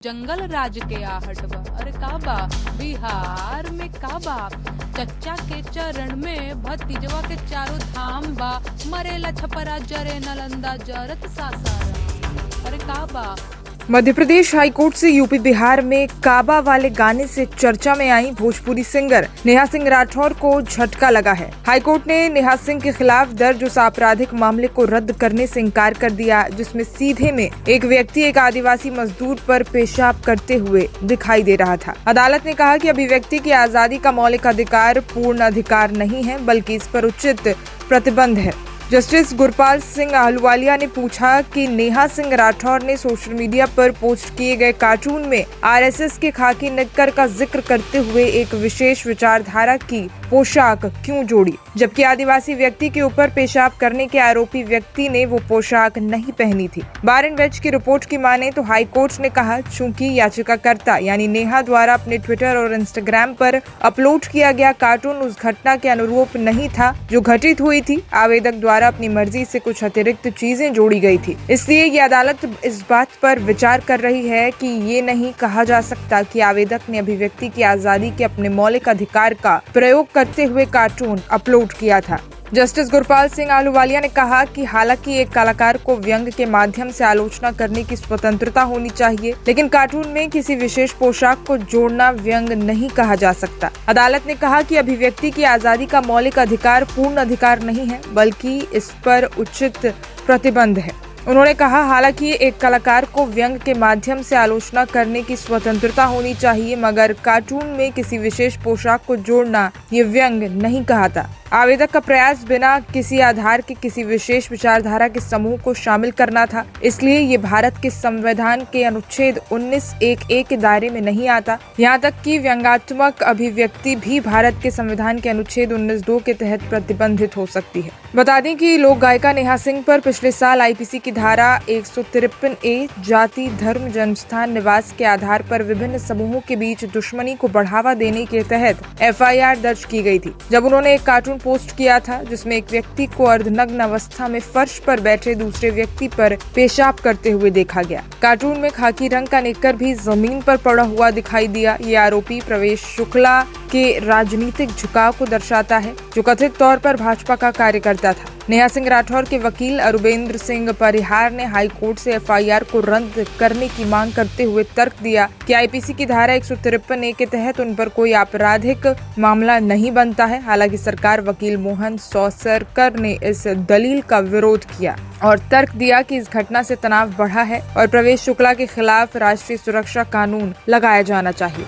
जंगल राज के आहट बा, अरे का बा बिहार में का बा। चच्चा के चरण में भतीजवा के चारों धाम बा। मरेला छपरा जरे नालंदा जरत सासाराम, अरे का बा। मध्य प्रदेश हाईकोर्ट से यूपी बिहार में काबा वाले गाने से चर्चा में आई भोजपुरी सिंगर नेहा सिंह राठौर को झटका लगा है। हाईकोर्ट ने नेहा सिंह के खिलाफ दर्ज उस आपराधिक मामले को रद्द करने से इनकार कर दिया जिसमें सीधे में एक व्यक्ति एक आदिवासी मजदूर पर पेशाब करते हुए दिखाई दे रहा था। अदालत ने कहा कि अभिव्यक्ति की आजादी का मौलिक अधिकार पूर्ण अधिकार नहीं है बल्कि इस पर उचित प्रतिबंध है। जस्टिस गुरपाल सिंह आहलूवालिया ने पूछा कि नेहा सिंह राठौर ने सोशल मीडिया पर पोस्ट किए गए कार्टून में आरएसएस के खाकी निक्कर का जिक्र करते हुए एक विशेष विचारधारा की पोशाक क्यों जोड़ी, जबकि आदिवासी व्यक्ति के ऊपर पेशाब करने के आरोपी व्यक्ति ने वो पोशाक नहीं पहनी थी। बार एंड बेंच की रिपोर्ट की माने तो हाईकोर्ट ने कहा चूंकि याचिकाकर्ता यानी नेहा द्वारा अपने ट्विटर और इंस्टाग्राम पर अपलोड किया गया कार्टून उस घटना के अनुरूप नहीं था जो घटित हुई थी, आवेदक द्वारा अपनी मर्जी से कुछ अतिरिक्त चीजें जोड़ी गई थी। इसलिए ये अदालत इस बात पर विचार कर रही है कि ये नहीं कहा जा सकता कि आवेदक ने अभिव्यक्ति की आजादी के अपने मौलिक अधिकार का प्रयोग करते हुए कार्टून अपलोड किया था। जस्टिस गुरपाल सिंह आहलूवालिया ने कहा कि हालांकि एक कलाकार को व्यंग के माध्यम से आलोचना करने की स्वतंत्रता होनी चाहिए, लेकिन कार्टून में किसी विशेष पोशाक को जोड़ना व्यंग नहीं कहा जा सकता। अदालत ने कहा कि अभिव्यक्ति की आजादी का मौलिक अधिकार पूर्ण अधिकार नहीं है बल्कि इस पर उचित प्रतिबंध है। उन्होंने कहा हालांकि एक कलाकार को व्यंग के माध्यम से आलोचना करने की स्वतंत्रता होनी चाहिए मगर कार्टून में किसी विशेष पोशाक को जोड़ना ये व्यंग नहीं कहता। आवेदक का प्रयास बिना किसी आधार के किसी विशेष विचारधारा के समूह को शामिल करना था, इसलिए ये भारत के संविधान के अनुच्छेद 19(1)(a) के दायरे में नहीं आता। यहाँ तक कि व्यंग्यात्मक अभिव्यक्ति भी भारत के संविधान के अनुच्छेद 19(2) के तहत प्रतिबंधित हो सकती है। बता दें कि लोक गायिका नेहा सिंह पर पिछले साल आईपीसी की धारा 153(a) जाति धर्म जन्मस्थान निवास के आधार पर विभिन्न समूहों के बीच दुश्मनी को बढ़ावा देने के तहत FIR दर्ज की गई थी, जब उन्होंने एक कार्टून पोस्ट किया था जिसमें एक व्यक्ति को अर्धनग्न अवस्था में फर्श पर बैठे दूसरे व्यक्ति पर पेशाब करते हुए देखा गया। कार्टून में खाकी रंग का निक्कर भी जमीन पर पड़ा हुआ दिखाई दिया। ये आरोपी प्रवेश शुक्ला के राजनीतिक झुकाव को दर्शाता है जो कथित तौर पर भाजपा का कार्यकर्ता था। नेहा सिंह राठौर के वकील अरुबेंद्र सिंह परिहार ने हाईकोर्ट से FIR को रद्द करने की मांग करते हुए तर्क दिया कि आईपीसी की धारा 153(a) के तहत उन पर कोई आपराधिक मामला नहीं बनता है। हालांकि सरकार वकील मोहन सौसरकर ने इस दलील का विरोध किया और तर्क दिया कि इस घटना से तनाव बढ़ा है और प्रवेश शुक्ला के खिलाफ राष्ट्रीय सुरक्षा कानून लगाया जाना चाहिए।